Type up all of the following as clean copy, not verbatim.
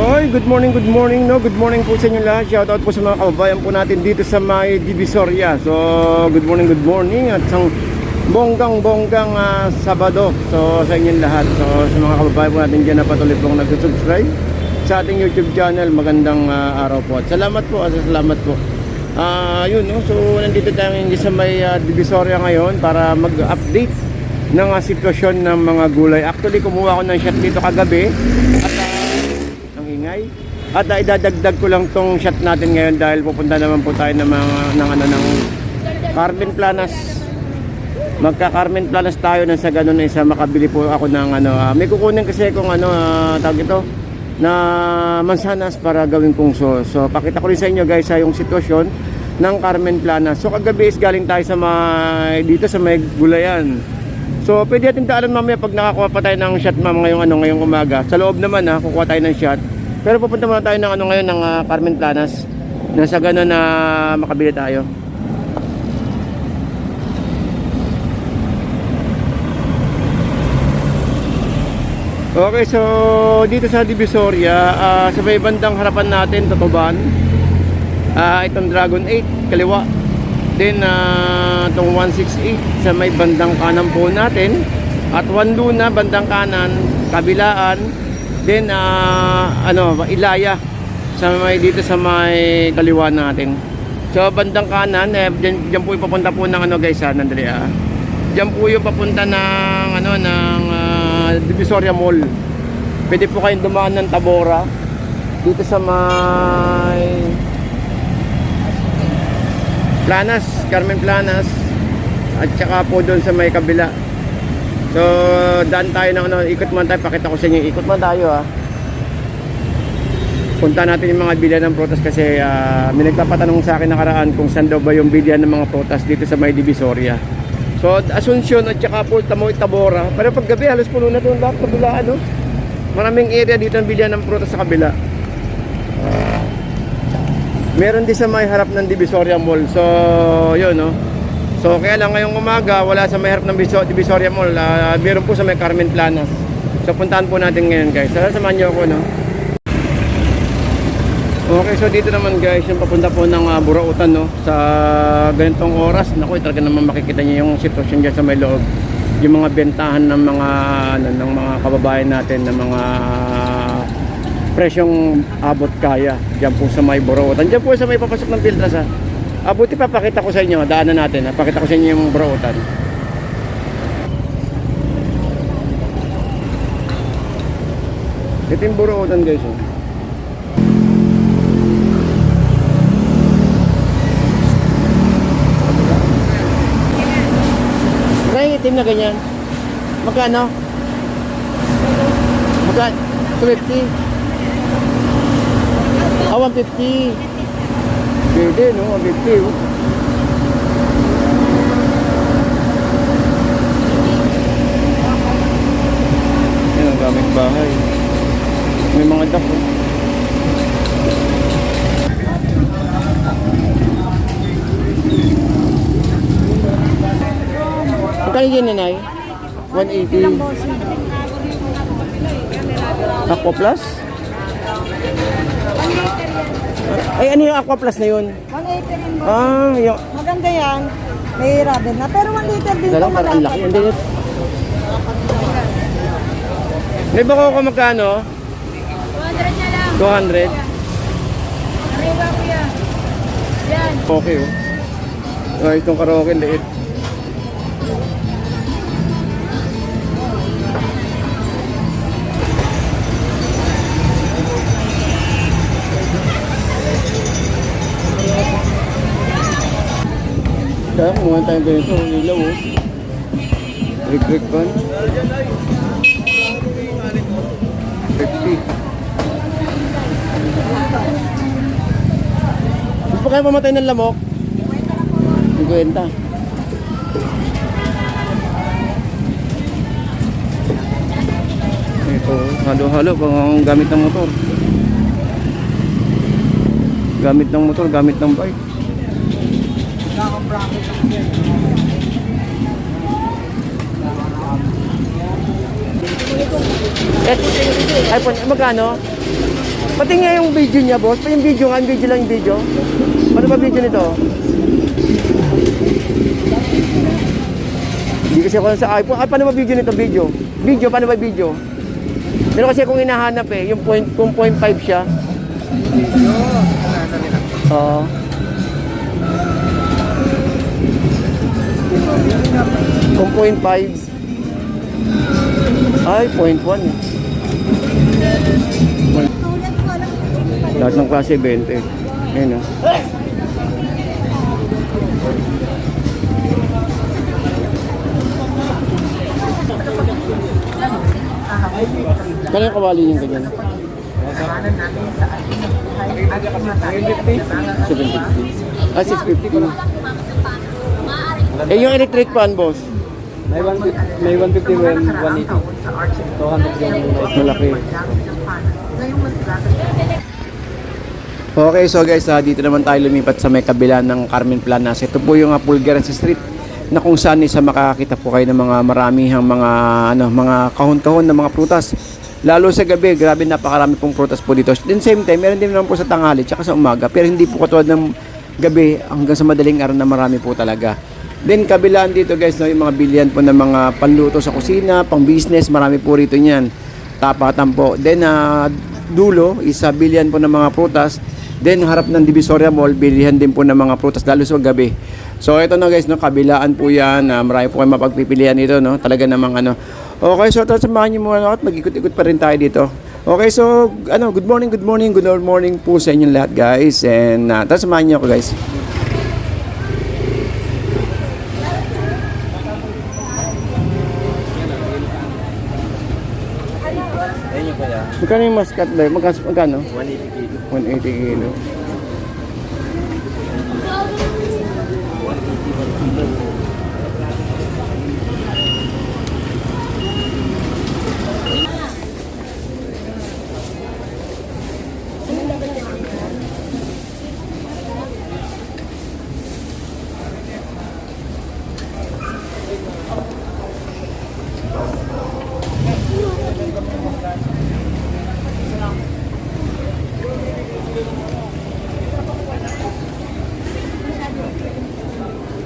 Oy, good morning, no? Good morning po sa inyo lahat. Shoutout po sa mga kababayan po natin dito sa may Divisoria. So, good morning at isang bonggang Sabado. So, sa inyong lahat. So, sa mga kababayan po natin dyan na patuloy pong nag-subscribe sa ating YouTube channel, magandang araw po. At salamat po, yun, no? So, nandito tayo sa may Divisoria ngayon para mag-update ng sitwasyon ng mga gulay. Actually, kumuha ko ng shot dito kagabi at at idadagdag ko lang tong shot natin ngayon dahil pupunta naman po tayo ng Carmen Planas. Magka Carmen Planas tayo nang sa ganun na isa makabili po ako ng may kukunin kasi kung tawag ito na mansanas para gawin kong sauce. So pakita ko rin sa inyo guys yung sitwasyon ng Carmen Planas. So kagabi is galing tayo sa dito sa may gulayan. So pwede natin daanan mamaya pag nakakuha pa tayo ng shot ngayong umaga. Sa loob naman kukuha tayo ng shot. Pero pupunta muna tayo ng ngayon ng Carmen Planas. Nasa gano'n na makabili tayo. Okay, so dito sa Divisoria, sa may bandang harapan natin, Totoban. Itong Dragon 8, kaliwa. Then itong 168 sa may bandang kanan po natin. At 1 Luna, bandang kanan, kabilaan. Then Ilaya dito sa may kaliwa natin. So bandang kanan diyan po ipapunta po ng guys nandali diyan po yung papunta ng Divisoria Mall. Pwede po kayong dumaan ng Tabora dito sa may Planas, Carmen Planas, at saka po doon sa may kabila. So, daan tayo ng ikot man tayo, pakita ko sa inyo, ikot man tayo Punta natin yung mga bilyan ng prutas kasi may nagpapatanong sa akin nakaraan kung saan daw ba yung bilyan ng mga prutas dito sa may Divisoria. So, Asuncion at saka po Tabora. Pero pag gabi, halos puno na ito lahat kabila, Maraming area dito ng bilyan ng prutas sa kabila. Meron din sa may harap ng Divisoria Mall. So, yun, So kaya lang ngayong umaga wala sa may harap ng Divisoria Mall, meron po sa may Carmen Planas. So puntahan po natin ngayon guys. Samahan niyo ako Okay, so dito naman guys yung papunta po ng Burautan sa ganitong oras. Naku, talaga naman makikita niyo yung sitwasyon diyan sa may loob. Yung mga bentahan ng mga ng mga kababayan natin ng mga presyong abot kaya diyan po sa may Burautan. Diyan po sa may papasok ng Piltras buti papakita ko sa inyo, daanan natin pakita ko sa inyo yung Burautan. Ito yung Burautan guys May itim na ganyan. Magkano? 250. 150. Pwede, 150 Yan ang gamit bahay. May mga duck Magkano yun, nanay? 180. Aqua Plus? Ay, ano yung Aqua Plus na yun? 180 rin mo. Yung... Maganda yan. May rubber na. Pero 1 liter din Dalang parang laki. May bako ko magkano? 200 na lang. 200? Arriba ko yan. Yan. Okay itong karaoke liit. Kaya kumuha tayo ganito, ilaw Rig pan 50. Gusto pa kayo mamatay ng lamok? 50. Ito, halo-halo pang gamit ng motor. Gamit ng motor, gamit ng bike. iPhone, magkano? Pati nga yung video niya, boss. Pa yung video nga, yung video lang yung video. Ano ba video nito? Hindi kasi ako sa iPhone. Paano ba video nito? Video. Video, paano ba video? Pero kasi kung hinahanap yung kung 0.5 siya. Oo. Kung 0.5. Ay, 0.1 eh. Lahat ng klase 20. Ayun o. Kano yung kawali yung ganyan? 750. Ah, 650. Eh, yung electric fan, boss? May 150 when 180. 200 yung Malaki. Okay, so guys, dito naman tayo lumipat sa may kabila ng Carmen Planas. Ito po yung Pulgaran Street na kung saan isa makakita po kayo ng mga maramihang mga kahon-kahon ng mga prutas. Lalo sa gabi, grabe napakarami pong prutas po dito. Then same time, meron din naman po sa tanghali tsaka sa umaga, pero hindi po katulad ng gabi hanggang sa madaling araw na marami po talaga. Then kabilaan dito guys, no, yung mga bilihan po ng mga panluto sa kusina, pang business, marami po rito niyan. Tapatan po. Then dulo, isa bilihan po ng mga prutas. Then harap ng Divisoria Mall, bilihan din po ng mga prutas lalo sa gabi. So ito na guys, no, kabilaan po yan. Marami po kayo mapagpipilian dito, no. Talaga namang ano. Okay, so samahan niyo muna ako at mag-ikot-ikot pa rin tayo dito. Okay, so good morning po sa inyong lahat guys. And samahan niyo ako guys. Magkano yung muscat ba? Magkano? 180 kilo. 180 kilo.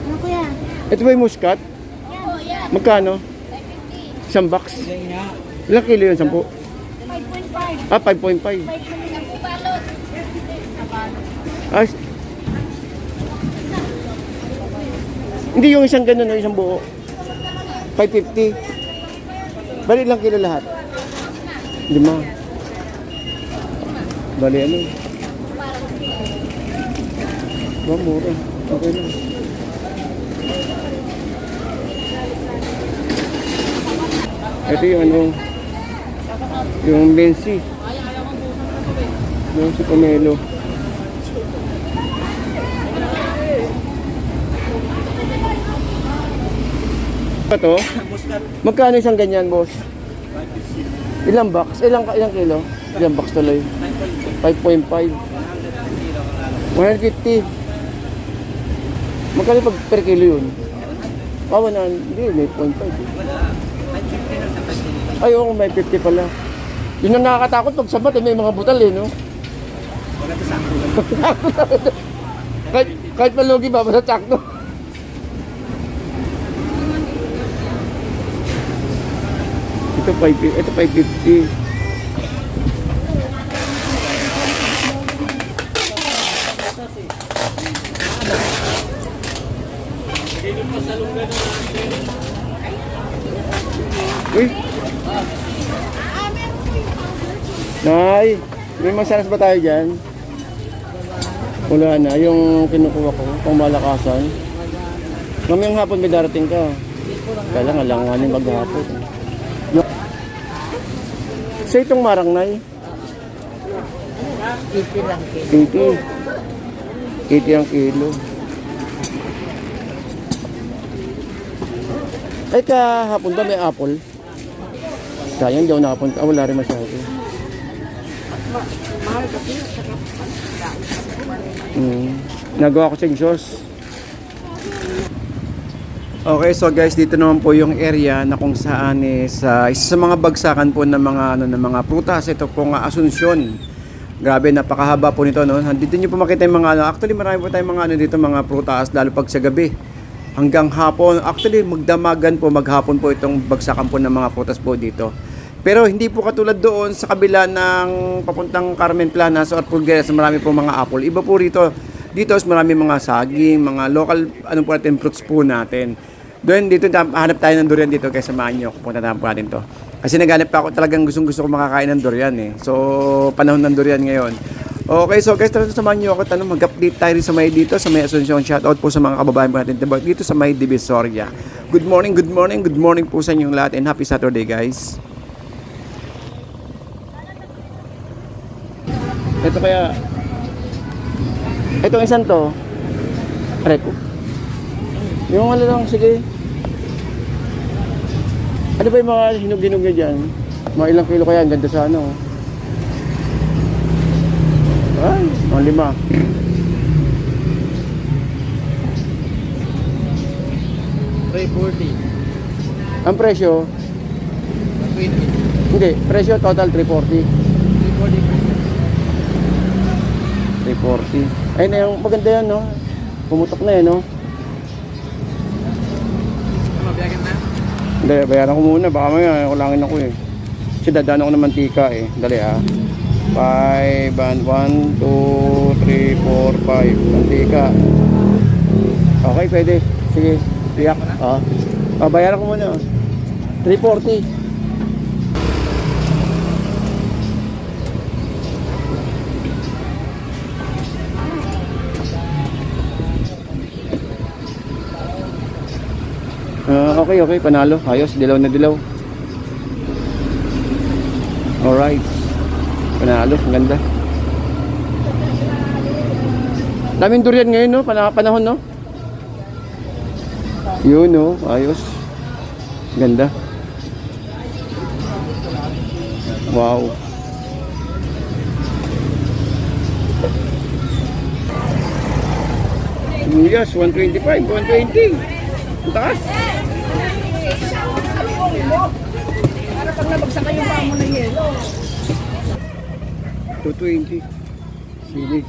Ano kuya? Ito ba yung muscat? Magkano? 550. Isang box? Ilang kilo yun? 10? 5.5. Ah, 5.5. 5 balot. Ah, hindi yung isang ganun, no, isang buo. 550. Bali ilang kilo lahat? 5. Bali ano? Ba, mura. Okay lang. Ito yung ano, yung Bensi. Yung si Pomelo. Ito? Magkano isang ganyan, boss? Ilang box? Ilang kilo? Ilang box tuloy? 5.5. 150. Magkano pag per kilo yun? Na, hindi, may 0.5. Ay, oo, may 50 pala. Yun ang nakakatakot pag sabat, may mga butal no? kahit malugi ba, basta sakto. Ito 550. Uy. Nay, may masaras ba tayo dyan? Wala na, yung kinukuha ko, pang malakasan. Mamayang hapon may darating ka. Kaya lang, alanganin maghapon. So itong marang, Nay? 80 lang kilo. 80. 80 ang kilo. Ay, kahapon ba may apple? Sayang, di ako nakapunta. Wala rin masyado. Nagawa ko sa exhaust. Okay, so guys, dito naman po yung area na kung saan is isa sa mga bagsakan po ng mga ng mga prutas. Ito pong Asuncion. Grabe, napakahaba po nito, no? Dito nyo po makita yung mga ano. Actually, marami po tayong mga ano dito, mga prutas, lalo pag sa gabi. Hanggang hapon. Actually, magdamagan po, maghapon po itong bagsakan po ng mga prutas po dito. Pero hindi po katulad doon sa kabila ng papuntang Carmen Planas or Pulgueras, marami po mga apple. Iba po rito. Dito marami mga saging, mga local ano po natin, fruits po natin. Doon dito hanap tayo ng durian dito, kaya samahan nyo. Pupunta natin po natin to. Kasi naghanap pa ako, talagang gusto ko makakain ng durian eh. So, panahon ng durian ngayon. Okay, so guys, tara samahan nyo ako. Mag-update tayo rin sa may dito, sa may Asuncion. Shoutout po sa mga kababayan po natin dito sa may Divisoria. Good morning po sa inyong lahat and happy Saturday, guys. Ito kaya, itong isang to, Reko. Yung ano lang, sige. Ano ba yung mga hinog-hinog niya dyan? Mga ilang kilo kaya, ang ganda sa ano. Ay, mga 340.5. Ang presyo? 20. Hindi, presyo total 340. 340. Ayun na yung maganda yan, no? Pumutok na yan, no? Mabiyagan na? Hindi, bayaran ko muna. Baka may kulangin ako eh. Kasi dadaan ako ng mantika eh. Dali ah. 5 and 1, 2, 3, 4, 5. Mantika. Okay, pwede. Sige. Tiyak. Bayaran ko muna. 340. Okay, panalo. Ayos, dilaw na dilaw. Alright. Panalo, ang ganda. Daming durian ngayon, no? Panahon, no? Yun, no? Ayos. Ganda. Wow. Yes, 125, 120. Ang taas. Para pag nabagsak kayo pa mo na yelo. 220. Sige.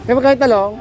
Kaya magkahit talong?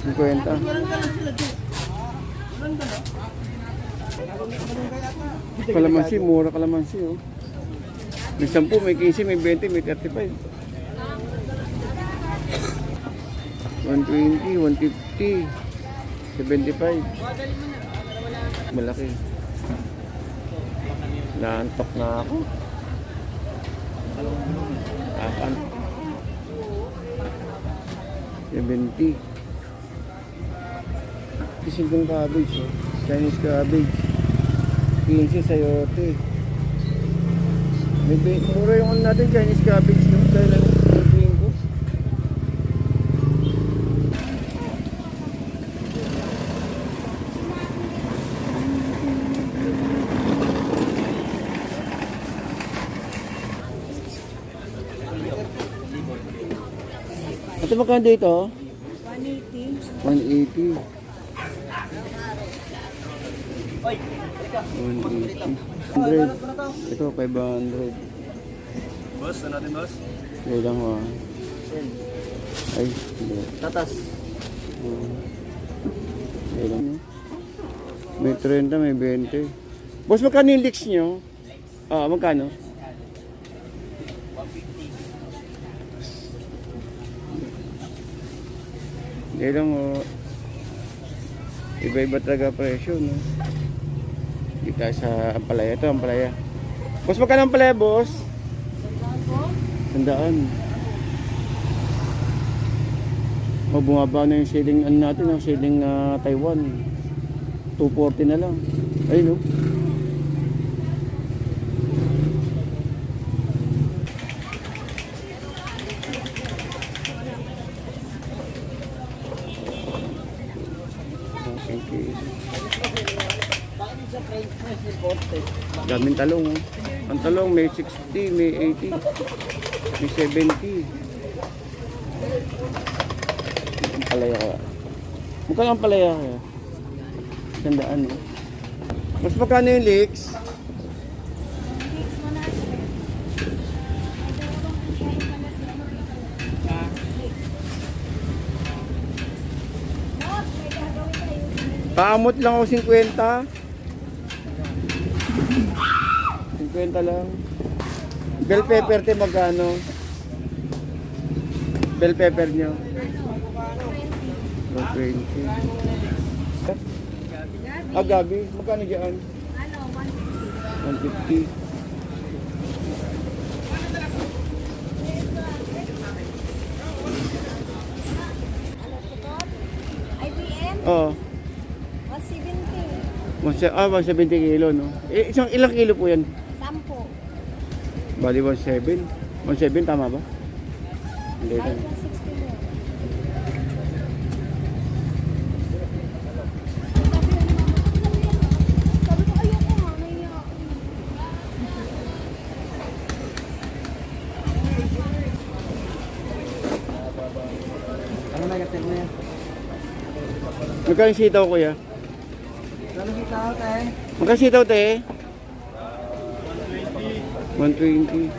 50. Kalamansi, mura kalamansi oh. May 10, may 15, may 20, may 35. 120, 150, 75. Malaki. Naantok na ako. Apan. 70. Isingkong cabbage, oh. Chinese cabbage. 15 sayote. Mura yung ano natin, Chinese cabbage, no? Dahil lang yung tingin ko. Ito magkano dito? 180. 180. 100. Ito 500. Boss, ano natin, boss? Hindi lang ha. Ay, hindi. Tatas. Hindi lang. May 30, may 20. Boss, magkano yung leaks nyo? Magkano? 150. Hindi lang oh. Iba-iba talaga presyo, no? Dito tayo sa Ampalaya. Ito, Ampalaya. Boss, magkano Ampalaya, boss? 100. Bumaba na yung ceiling ano natin, ang ceiling Taiwan. 240 na lang. Ayun, no? Daming talong, oh. Ang talong may 60, may 80, may 70. Ang palaya kaya. Mukha ang palaya kaya. 100, oh. Mas magkano yung leeks? Paamot lang ako 50. 50 lang. Bell pepper te magkano? Bell pepper nyo? 120. Ah, gabi. Magkano dyan? 150. IBM, Oo. 170. 170 kilo, no? Ilang kilo po yan? 10. Bali 17. 17 tama ba? Hindi. Kahit tama. 160 mo. Sabi ko, ayoko nga, may Ano na gatin mo yan? Magkano yung sitaw, kuya? Ano kita ako tayo? Magkano sitaw, te? 120.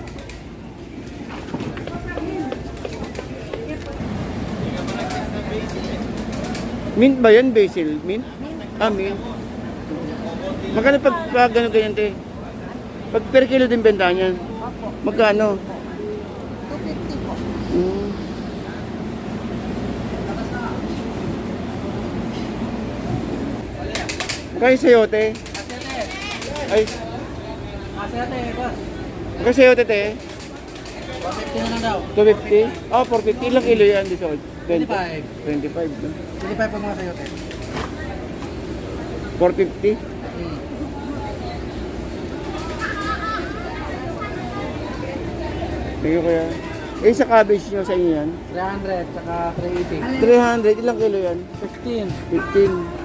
Mint ba yan? Basil? Mint? Ah, mint. Magkano pag gano'n ganyan, te? Pag per kilo din benta niyan? Opo. Magkano? 250 po. Hmm. Magkano yung sayote? Ay, Kasi ate, boss. magkano yung sayote, te? 150 na lang daw. 250? Ah, 450. Ilang kilo yan? 20? 25. 25. no? 25 po mga sayo, ate. 450? Thank you, kuya. Eh, sa cabbage nyo sa inyo yan? 300, tsaka 380. 300. Ilang kilo yan? 15. 15.